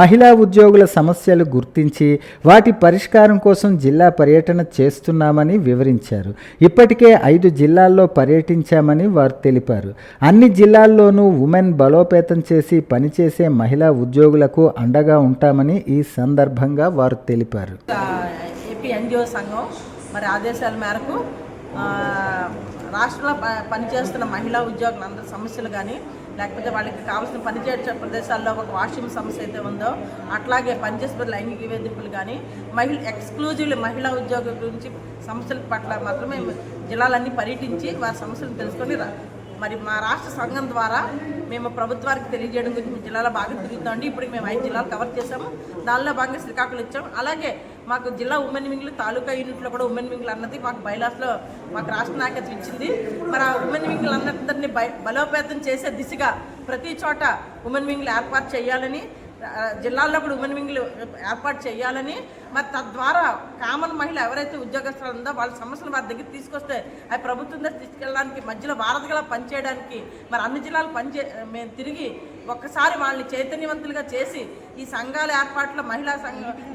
మహిళా ఉద్యోగుల సమస్యలు గుర్తించి వాటి పరిష్కారం కోసం జిల్లా పర్యటన చేస్తున్నామని వివరించారు. ఇప్పటికే 5 జిల్లాల్లో పర్యటించామని వారు తెలిపారు. అన్ని జిల్లాల్లోనూ ఉమెన్ బలోపేతం చేసి పనిచేసే మహిళా ఉద్యోగులకు అండగా ఉంటామని ఈ సందర్భంగా వారు తెలిపారు. ఏపీ ఎన్జిఓ సంఘం మరి ఆదేశాల మేరకు రాష్ట్రంలో పనిచేస్తున్న మహిళా ఉద్యోగులందరి సమస్యలు కానీ, లేకపోతే వాళ్ళకి కావాల్సిన పనిచేసే ప్రదేశాల్లో ఒక వాష్రూమ్ సమస్య అయితే ఉందో, అట్లాగే పనిచేసే లైంగిక వేధింపులు కానీ, ఎక్స్క్లూజివ్లీ మహిళా ఉద్యోగుల గురించి సమస్యల పట్ల మాత్రమే జిల్లాలన్నీ పర్యటించి వారి సమస్యలు తెలుసుకొని మరి మా రాష్ట్ర సంఘం ద్వారా మేము ప్రభుత్వానికి తెలియజేయడం గురించి జిల్లాలో బాగా తిరుగుతామండి. ఇప్పుడు మేము 5 జిల్లాలు కవర్ చేసాము. దానిలో భాగంగా శ్రీకాకుళం ఇచ్చాము. అలాగే మాకు జిల్లా ఉమెన్ వింగ్లు, తాలూకా యూనిట్లో కూడా ఉమెన్ వింగ్లు అన్నది మాకు బైలాస్లో మాకు రాష్ట్ర నాయకత్వం ఇచ్చింది. మరి ఆ ఉమెన్ వింగ్లు అందరినీ బలోపేతం చేసే దిశగా ప్రతి చోట ఉమెన్ వింగ్లు ఏర్పాటు చేయాలని, జిల్లాల్లో కూడా ఉమెన్ వింగ్లు ఏర్పాటు చేయాలని, మరి తద్వారా కామన్ మహిళ ఎవరైతే ఉద్యోగస్తులు ఉందో వాళ్ళ సమస్యలు వారి దగ్గర తీసుకొస్తే అవి ప్రభుత్వం దగ్గర తీసుకెళ్ళడానికి, మధ్యలో వారధిగా పనిచేయడానికి మరి అన్ని జిల్లాలు మేము తిరిగి ఒక్కసారి వాళ్ళని చైతన్యవంతులుగా చేసి ఈ సంఘాల ఏర్పాట్లో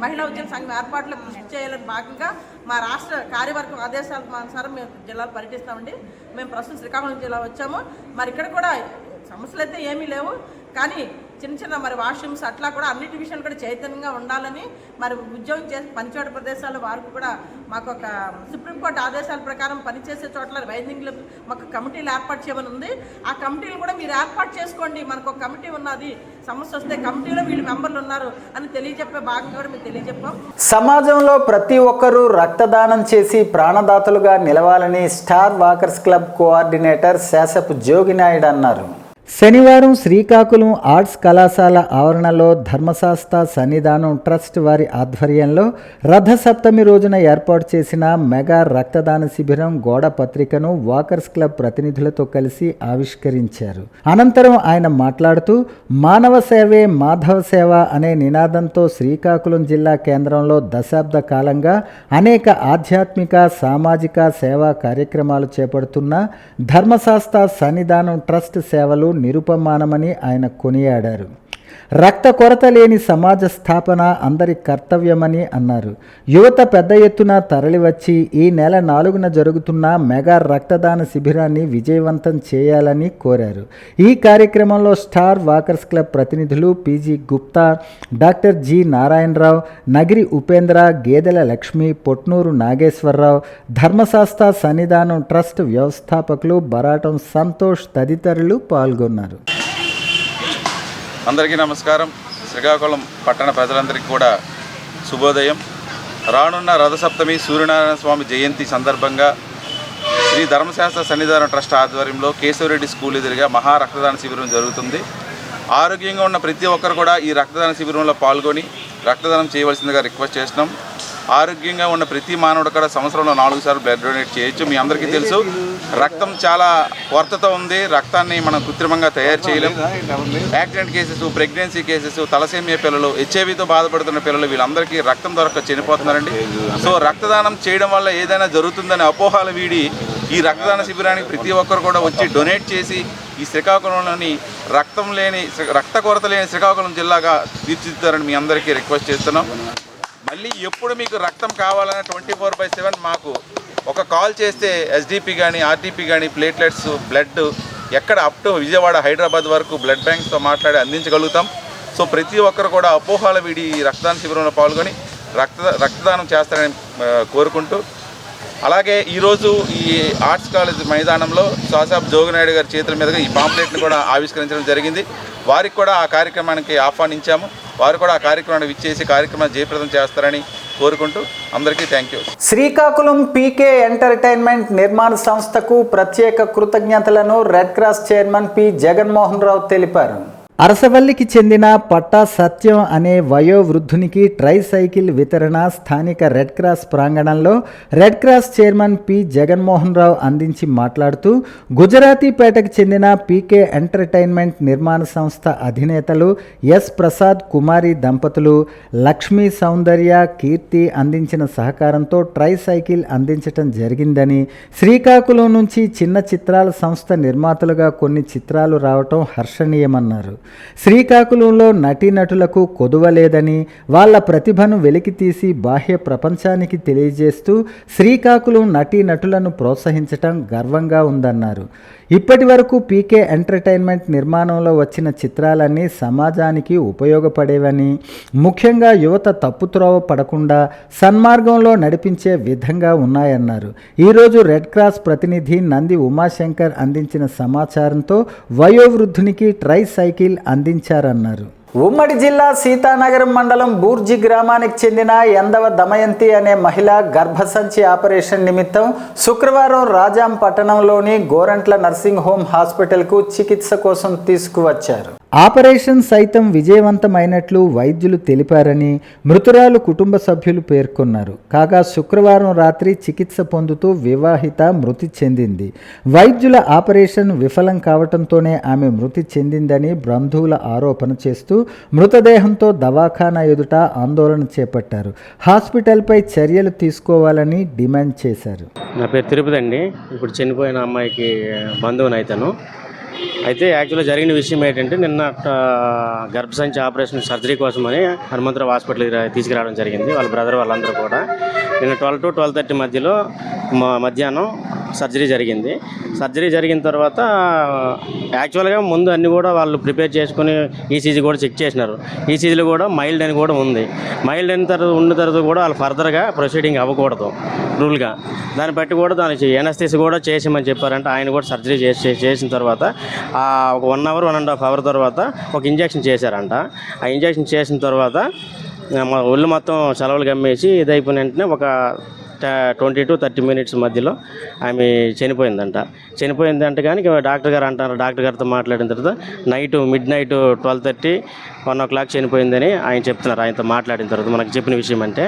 మహిళా ఉద్యోగ సంఘం ఏర్పాట్లో కృషి చేయాలని భాగంగా మా రాష్ట్ర కార్యవర్గం ఆదేశాల అనుసారం మేము జిల్లాలు పర్యటిస్తామండి. మేము ప్రస్తుతం శ్రీకాకుళం జిల్లా వచ్చాము. మరి ఇక్కడ కూడా సమస్యలు అయితే ఏమీ లేవు, కానీ చిన్న చిన్న మరి వాష్రూమ్స్ అట్లా కూడా అన్నిటి విషయాలు కూడా చైతన్యంగా ఉండాలని మరి ఉద్యోగం చేసి పనిచేయడ ప్రదేశాల వారికి కూడా మాకు ఒక సుప్రీంకోర్టు ఆదేశాల ప్రకారం పనిచేసే చోట్ల వైద్యులు మాకు కమిటీలు ఏర్పాటు చేయమని ఉంది. ఆ కమిటీలు కూడా మీరు ఏర్పాటు చేసుకోండి, మనకు ఒక కమిటీ ఉన్నది, సమస్య వస్తే కమిటీలో వీళ్ళు మెంబర్లు ఉన్నారు అని తెలియజెప్పే భాగంగా కూడా మేము తెలియజెప్పాం. సమాజంలో ప్రతి ఒక్కరూ రక్తదానం చేసి ప్రాణదాతలుగా నిలవాలని star walkers club coordinator శాసపు Jogi Naidu అన్నారు. శనివారం శ్రీకాకుళం ఆర్ట్స్ కళాశాల ఆవరణలో ధర్మశాస్త్ర సన్నిధానం ట్రస్ట్ వారి ఆధ్వర్యంలో రథసప్తమి రోజున ఏర్పాటు చేసిన మెగా రక్తదాన శిబిరం గోడ పత్రికను వాకర్స్ క్లబ్ ప్రతినిధులతో కలిసి ఆవిష్కరించారు. అనంతరం ఆయన మాట్లాడుతూ మానవ సేవే మాధవ సేవ అనే నినాదంతో శ్రీకాకుళం జిల్లా కేంద్రంలో దశాబ్ద కాలంగా అనేక ఆధ్యాత్మిక సామాజిక సేవా కార్యక్రమాలు చేపడుతున్న ధర్మశాస్త్ర సన్నిధానం ట్రస్ట్ సేవలు నిరుపమానమని ఆయన కొనియాడారు. రక్త కొరత లేని సమాజ స్థాపన అందరి కర్తవ్యమని అన్నారు. యువత పెద్ద ఎత్తున తరలివచ్చి ఈ నెల 4న జరుగుతున్న మెగా రక్తదాన శిబిరాన్ని విజయవంతం చేయాలని కోరారు. ఈ కార్యక్రమంలో స్టార్ వాకర్స్ క్లబ్ ప్రతినిధులు PG Gupta, doctor G Narayanarao, Nagiri Upendra, Gedela Lakshmi, Potnuru Nageswararao, ధర్మశాస్త్ర సన్నిధానం ట్రస్ట్ వ్యవస్థాపకులు బరాటం సంతోష్ తదితరులు పాల్గొన్నారు. అందరికీ నమస్కారం. శ్రీకాకుళం పట్టణ ప్రజలందరికీ కూడా శుభోదయం. రానున్న రథసప్తమి సూర్యనారాయణ స్వామి జయంతి సందర్భంగా శ్రీ ధర్మశాస్త్ర సన్నిధానం ట్రస్ట్ ఆధ్వర్యంలో కేశవరెడ్డి స్కూల్ ఎదురుగా మహా రక్తదాన శిబిరం జరుగుతుంది. ఆరోగ్యంగా ఉన్న ప్రతి ఒక్కరు కూడా ఈ రక్తదాన శిబిరంలో పాల్గొని రక్తదానం చేయవలసిందిగా రిక్వెస్ట్ చేస్తున్నాం. ఆరోగ్యంగా ఉన్న ప్రతి మానవుడు కూడా సంవత్సరంలో 4 సార్లు బ్లడ్ డొనేట్ చేయొచ్చు. మీ అందరికీ తెలుసు, రక్తం చాలా కొరతతో ఉంది. రక్తాన్ని మనం కృత్రిమంగా తయారు చేయలేం. Accident cases, pregnancy cases, thalassaemia పిల్లలు, హెచ్ఐవితో బాధపడుతున్న పిల్లలు వీళ్ళందరికీ రక్తం దొరక్క చనిపోతున్నారండి. సో రక్తదానం చేయడం వల్ల ఏదైనా జరుగుతుందనే అపోహాలు వీడి ఈ రక్తదాన శిబిరానికి ప్రతి ఒక్కరు కూడా వచ్చి డొనేట్ చేసి ఈ శ్రీకాకుళంలోని రక్త కొరత లేని శ్రీకాకుళం జిల్లాగా తీర్చిదిద్దారని మీ అందరికీ రిక్వెస్ట్ చేస్తున్నాం. మళ్ళీ ఎప్పుడు మీకు రక్తం కావాలన్నా 24/7 మాకు ఒక కాల్ చేస్తే ఎస్డిపి కానీ ఆర్టీపీ కానీ ప్లేట్లెట్స్ బ్లడ్ ఎక్కడ అప్ టు విజయవాడ హైదరాబాద్ వరకు బ్లడ్ బ్యాంక్స్తో మాట్లాడి అందించగలుగుతాం. సో ప్రతి ఒక్కరు కూడా అపోహాల వీడి రక్తదాన శిబిరంలో పాల్గొని రక్తదానం చేస్తారని కోరుకుంటూ, అలాగే ఈరోజు ఈ ఆర్ట్స్ కాలేజ్ మైదానంలో శాసపు జోగినాయుడు గారి చేతుల మీదుగా ఈ పాంప్లెట్ని కూడా ఆవిష్కరించడం జరిగింది. వారికి కూడా ఆ కార్యక్రమానికి ఆహ్వానించాము. వారు కూడా ఆ కార్యక్రమాన్ని విచ్చేసి కార్యక్రమాన్ని జయప్రదం చేస్తారని కోరుకుంటూ అందరికీ thank you. Srikakulam PK entertainment నిర్మాణ సంస్థకు ప్రత్యేక కృతజ్ఞతలను red cross chairman P Jaganmohan Rao తెలిపారు. అరసవల్లికి చెందిన పట్టా సత్యం అనే వయోవృద్ధునికి ట్రైసైకిల్ వితరణ స్థానిక రెడ్ క్రాస్ ప్రాంగణంలో red cross chairman P Jaganmohan Rao అందించి మాట్లాడుతూ గుజరాతీపేటకు చెందిన పీకే ఎంటర్టైన్మెంట్ నిర్మాణ సంస్థ అధినేతలు ఎస్ ప్రసాద్ కుమారి దంపతులు లక్ష్మీ సౌందర్య కీర్తి అందించిన సహకారంతో ట్రైసైకిల్ అందించటం జరిగిందని, శ్రీకాకుళం నుంచి చిన్న చిత్రాల సంస్థ నిర్మాతలుగా కొన్ని చిత్రాలు రావటం హర్షణీయమన్నారు. శ్రీకాకుళంలో నటీనటులకు కొదువ లేదని, వాళ్ళ ప్రతిభను వెలికితీసి బాహ్య ప్రపంచానికి తెలియజేస్తూ శ్రీకాకుళం నటీనటులను ప్రోత్సహించటం గర్వంగా ఉందన్నారు. ఇప్పటి వరకు పీకే ఎంటర్టైన్మెంట్ నిర్మాణంలో వచ్చిన చిత్రాలన్నీ సమాజానికి ఉపయోగపడేవని, ముఖ్యంగా యువత తప్పుత్రోవ పడకుండా సన్మార్గంలో నడిపించే విధంగా ఉన్నాయన్నారు. ఈరోజు రెడ్ క్రాస్ ప్రతినిధి నంది ఉమాశంకర్ అందించిన సమాచారంతో వయోవృద్ధునికి ట్రైసైకిల్ అందించారన్నారు. ఉమ్మడి జిల్లా సీతానగరం మండలం బూర్జి గ్రామానికి చెందిన ఎందవ దమయంతి అనే మహిళ గర్భసంచి ఆపరేషన్ నిమిత్తం శుక్రవారం రాజాం పట్టణంలోని గోరంట్ల నర్సింగ్ హోమ్ హాస్పిటల్కు చికిత్స కోసం తీసుకువచ్చారు. ఆపరేషన్ సైతం విజయవంతమైనట్లు వైద్యులు తెలిపారని మృతురాలు కుటుంబ సభ్యులు పేర్కొన్నారు. కాగా శుక్రవారం రాత్రి చికిత్స పొందుతూ వివాహిత మృతి చెందింది. వైద్యుల ఆపరేషన్ విఫలం కావడంతోనే ఆమె మృతి చెందిందని బంధువుల ఆరోపణ చేస్తూ మృతదేహంతో దవాఖానా ఎదుట ఆందోళన చేపట్టారు. హాస్పిటల్పై చర్యలు తీసుకోవాలని డిమాండ్ చేశారు. నా పేరు తిరుపతి అండి. ఇప్పుడు చనిపోయిన అమ్మాయికి బంధువుని అయితే యాక్చువల్గా జరిగిన విషయం ఏంటంటే, నిన్న గర్భసంచి ఆపరేషన్ సర్జరీ కోసమని హనుమంతరావు హాస్పిటల్కి తీసుకురావడం జరిగింది. వాళ్ళ బ్రదర్ వాళ్ళందరూ కూడా నిన్న 12 to 12:30 మధ్యలో మధ్యాహ్నం సర్జరీ జరిగింది. సర్జరీ జరిగిన తర్వాత యాక్చువల్గా ముందు అన్నీ కూడా వాళ్ళు ప్రిపేర్ చేసుకుని ఈసీజీ కూడా చెక్ చేసినారు. ఈసీజీలో కూడా మైల్డ్ అని కూడా ఉంది. మైల్డ్ అయిన తర్వాత ఉన్న తర్వాత కూడా వాళ్ళు ఫర్దర్గా ప్రొసీడింగ్ అవ్వకూడదు రూల్గా. దాన్ని బట్టి కూడా దానికి ఎనస్థీసి కూడా చేసామని చెప్పారంటే ఆయన కూడా సర్జరీ చేసిన తర్వాత ఒక 1 hour 1.5 hour తర్వాత ఒక ఇంజెక్షన్ చేశారంట. ఆ ఇంజెక్షన్ చేసిన తర్వాత మా ఒళ్ళు మొత్తం సెలవులు గమ్మేసి ఇది అయిపోయిన వెంటనే ఒక 20 to 30 minutes మధ్యలో ఆమె చనిపోయిందంట. చనిపోయిందంటే కానీ డాక్టర్ గారు అంటారు, డాక్టర్ గారితో మాట్లాడిన తర్వాత మిడ్ నైట్ 12:30, 1 o'clock చనిపోయిందని ఆయన చెప్తున్నారు. ఆయనతో మాట్లాడిన తర్వాత మనకు చెప్పిన విషయం అంటే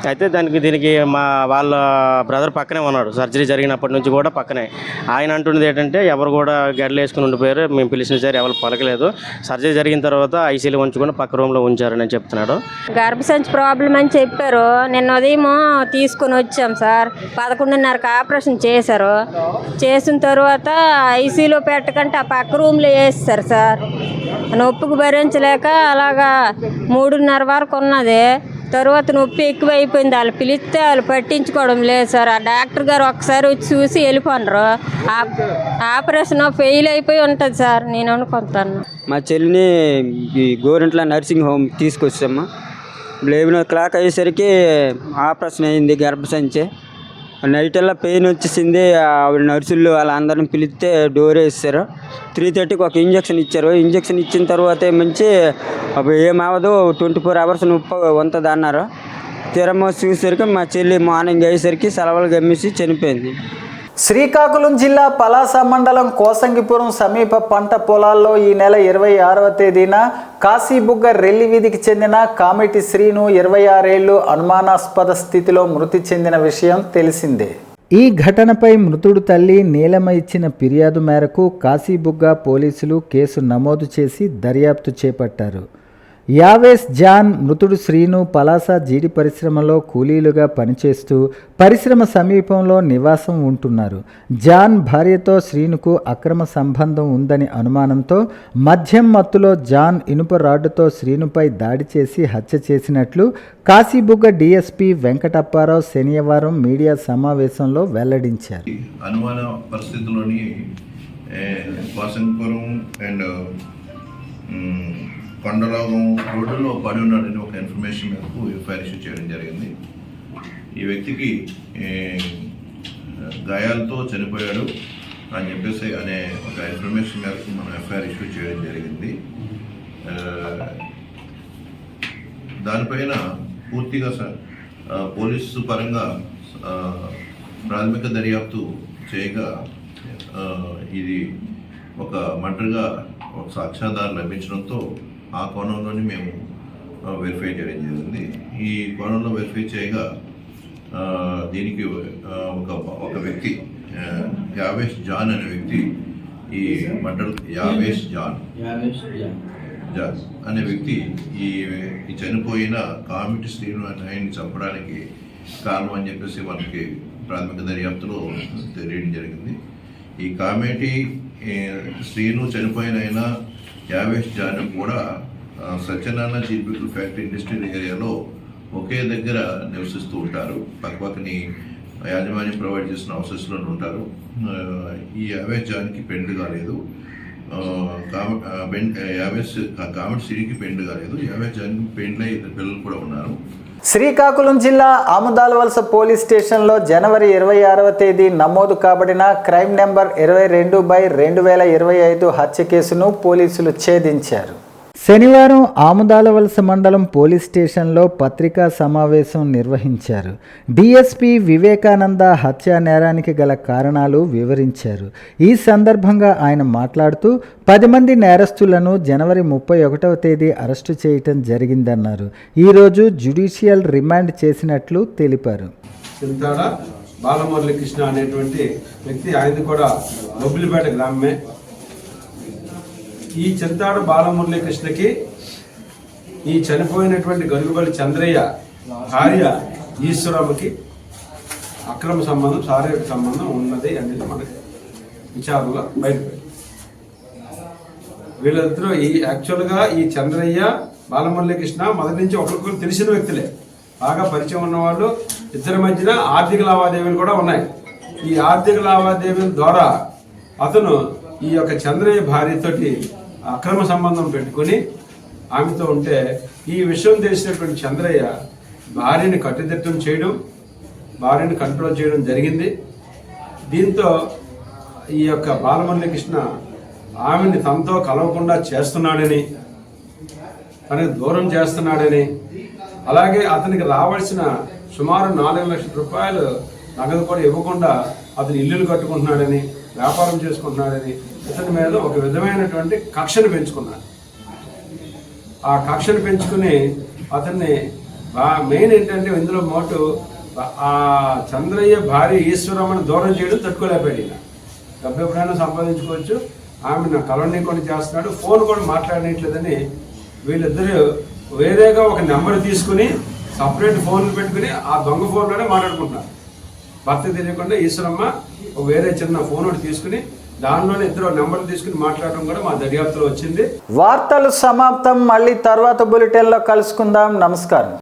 అయితే దీనికి వాళ్ళ బ్రదర్ పక్కనే ఉన్నాడు. సర్జరీ జరిగినప్పటి నుంచి కూడా పక్కనే. ఆయన అంటున్నది ఏంటంటే ఎవరు కూడా గడ్డలు వేసుకుని ఉండిపోయారు, మేము పిలిచిన సార్ ఎవరు పలకలేదు, సర్జరీ జరిగిన తర్వాత ఐసీలో ఉంచుకొని పక్క రూమ్లో ఉంచారని చెప్తున్నాడు. గర్భసంచి ప్రాబ్లం అని చెప్పారు. నిన్న ఉదయం తీసుకొని వచ్చాం సార్. 11:30కి ఆపరేషన్ చేశారు. చేసిన తర్వాత ఐసీలో పెట్టకంటే ఆ పక్క రూమ్లో వేస్తారు సార్. నొప్పికి భరించలేక అలాగా 3:30 వరకు ఉన్నది. తర్వాత నొప్పి ఎక్కువ అయిపోయింది. వాళ్ళు పిలిస్తే వాళ్ళు పట్టించుకోవడం లేదు సార్. ఆ డాక్టర్ గారు ఒకసారి వచ్చి చూసి వెళ్ళిపోండ్రు. ఆపరేషన్ ఫెయిల్ అయిపోయి ఉంటుంది సార్ నేను అనుకుంటాను. మా చెల్లిని ఈ గోరింట్ల నర్సింగ్ హోమ్ తీసుకొచ్చాము. 11 o'clock అయ్యేసరికి ఆపరేషన్ అయింది. గర్భసంచి నైట్ అలా పెయిన్ వచ్చేసింది. ఆవిడ నర్సులు వాళ్ళందరిని పిలిస్తే డోర్ వేస్తారు. 3:30కి ఒక ఇంజక్షన్ ఇచ్చారు. ఇంజక్షన్ ఇచ్చిన తర్వాత మంచి ఏమవదు 24 hours నొప్పి ఉంటుంది అన్నారు. తీరమో చూసేసరికి మా చెల్లి మార్నింగ్ అయ్యేసరికి సెలవులు గమ్మేసి చనిపోయింది. శ్రీకాకుళం జిల్లా పలాస మండలం కోసంగిపురం సమీప పంట పొలాల్లో ఈ నెల 26వ తేదీన కాశీబుగ్గ రెల్లి వీధికి చెందిన కామెటి శ్రీను 26 ఏళ్లు అనుమానాస్పద స్థితిలో మృతి చెందిన విషయం తెలిసిందే. ఈ ఘటనపై మృతుడు తల్లి నీలమ ఇచ్చిన ఫిర్యాదు మేరకు కాశీబుగ్గ పోలీసులు కేసు నమోదు చేసి దర్యాప్తు చేపట్టారు. యావేస్ జాన్ మృతుడు శ్రీను పలాస జీడి పరిశ్రమలో కూలీలుగా పనిచేస్తూ పరిశ్రమ సమీపంలో నివాసం ఉంటున్నారు. జాన్ భార్యతో శ్రీనుకు అక్రమ సంబంధం ఉందని అనుమానంతో మద్యం మత్తులో జాన్ ఇనుప రాడ్డుతో శ్రీనుపై దాడి చేసి హత్య చేసినట్లు కాశీబుగ్గ డీఎస్పీ వెంకటప్పారావు శనివారం మీడియా సమావేశంలో వెల్లడించారు. అనుమాన పరిస్థితుల్లోని కోసంగిపురం అండ్ కొండలోగం రోడ్డులో పడి ఉన్నాడని ఒక ఇన్ఫర్మేషన్ మేరకు ఎఫ్ఐఆర్ ఇష్యూ చేయడం జరిగింది. ఈ వ్యక్తికి గాయాలతో చనిపోయాడు అని చెప్పేసి అనే ఒక ఇన్ఫర్మేషన్ మేరకు మనం ఎఫ్ఐఆర్ ఇష్యూ చేయడం జరిగింది. దానిపైన పూర్తిగా పోలీసు పరంగా ప్రాథమిక దర్యాప్తు చేయగా ఇది ఒక మర్డర్గా ఒక సాక్ష్యాధారం లభించడంతో ఆ కోణంలోని మేము వెరిఫై చేయడం జరిగింది. ఈ కోణంలో వెరిఫై చేయగా దీనికి ఒక వ్యక్తి యావేష్ జాన్ అనే వ్యక్తి ఈ మర్డర్ యావేష్ జాన్ అనే వ్యక్తి ఈ చనిపోయిన కామెటి శ్రీను అనే ఆయన్ని చంపడానికి కారణం అని చెప్పేసి మనకి ప్రాథమిక దర్యాప్తులో తెలియడం జరిగింది. ఈ కామెటి శ్రీను చనిపోయిన అయినా యావేష్ జాన్ కూడా సత్యనారాయణ జీడిపికల్ ఫ్యాక్టరీ ఇండస్ట్రియల్ ఏరియాలో ఒకే దగ్గర నివసిస్తూ ఉంటారు. పక్కపక్కని యాజమాన్యం ప్రొవైడ్ చేసిన హౌసెస్లో ఉంటారు. ఈ యావేష్ జాన్కి పెండు కాలేదు, కామెటి శ్రీకి పెండు కాలేదు. యావేష్ జాన్కి పెండ్లై 2 పిల్లలు కూడా ఉన్నారు. శ్రీకాకుళం జిల్లా ఆముదాలవలస పోలీస్ స్టేషన్లో జనవరి 26వ తేదీ నమోదు కాబడిన క్రైమ్ నెంబర్ 22/2025 హత్య కేసును పోలీసులు ఛేదించారు. శనివారం ఆముదాలవలస మండలం పోలీస్ స్టేషన్లో పత్రికా సమావేశం నిర్వహించారు. డీఎస్పీ వివేకానంద హత్యా నేరానికి గల కారణాలు వివరించారు. ఈ సందర్భంగా ఆయన మాట్లాడుతూ 10 మంది నేరస్తులను జనవరి 31వ తేదీ అరెస్టు చేయటం జరిగిందన్నారు. ఈరోజు జ్యుడిషియల్ రిమాండ్ చేసినట్లు తెలిపారు. చింతాడ బాలమురళీకృష్ణ అనేటువంటి వ్యక్తి, ఆయనది కూడా బొబ్బిలిపేట గ్రామమే. ఈ చింతాడు బాలమురళీకృష్ణకి ఈ చనిపోయినటువంటి గరుగుబలి చంద్రయ్య భార్య ఈశ్వరమ్మకి అక్రమ సంబంధం, శారీరక సంబంధం ఉన్నది అనేది మనకి విచారణలో బయటపడింది. వీళ్ళిద్దరూ యాక్చువల్గా ఈ చంద్రయ్య బాలమురళీకృష్ణ మొదటి నుంచి ఒకరికొకరు తెలిసిన వ్యక్తులే, బాగా పరిచయం ఉన్నవాళ్ళు. ఇద్దరి మధ్యన ఆర్థిక లావాదేవీలు కూడా ఉన్నాయి. ఈ ఆర్థిక లావాదేవీల ద్వారా అతను ఈ యొక్క చంద్రయ్య భార్యతోటి అక్రమ సంబంధం పెట్టుకుని ఆమెతో ఉంటే ఈ విషయం తెలిసినటువంటి చంద్రయ్య భార్యని కట్టుదిట్టం చేయడం, భార్యని కంట్రోల్ చేయడం జరిగింది. దీంతో ఈ యొక్క బాలమురళీకృష్ణ ఆమెని తనతో కలవకుండా చేస్తున్నాడని, తనకి దూరం చేస్తున్నాడని, అలాగే అతనికి రావాల్సిన సుమారు 4 లక్షల రూపాయలు నగదు కూడా ఇవ్వకుండా అతను ఇల్లులు కట్టుకుంటున్నాడని, వ్యాపారం చేసుకుంటున్నాడని ఇతని మీద ఒక విధమైనటువంటి కక్షను పెంచుకున్నాడు. ఆ కక్షను పెంచుకుని అతన్ని మెయిన్ ఏంటంటే ఇందులో మోటు ఆ చంద్రయ్య భార్య ఈశ్వరమ్మని దూరం చేయడం తట్టుకోలేకపోయాడు. డబ్బు ఎప్పుడైనా సంపాదించుకోవచ్చు, ఆమె నా కలవనీయకుండా చేస్తున్నాడు, ఫోన్ కూడా మాట్లాడట్లేదని వీళ్ళిద్దరూ వేరేగా ఒక నెంబర్ తీసుకుని సపరేట్ ఫోన్లు పెట్టుకుని ఆ దొంగ ఫోన్లోనే మాట్లాడుకుంటున్నారు. భర్త తెలియకుండా ఈశ్వరమ్మ వేరే చిన్న ఫోన్ ఒకటి తీసుకుని దానిలోనే ఇద్దరు నెంబర్లు తీసుకుని మాట్లాడడం కూడా మా దర్యాప్తులో వచ్చింది. వార్తలు సమాప్తం. మళ్ళీ తర్వాత బులెటిన్లో కలుసుకుందాం. నమస్కారం.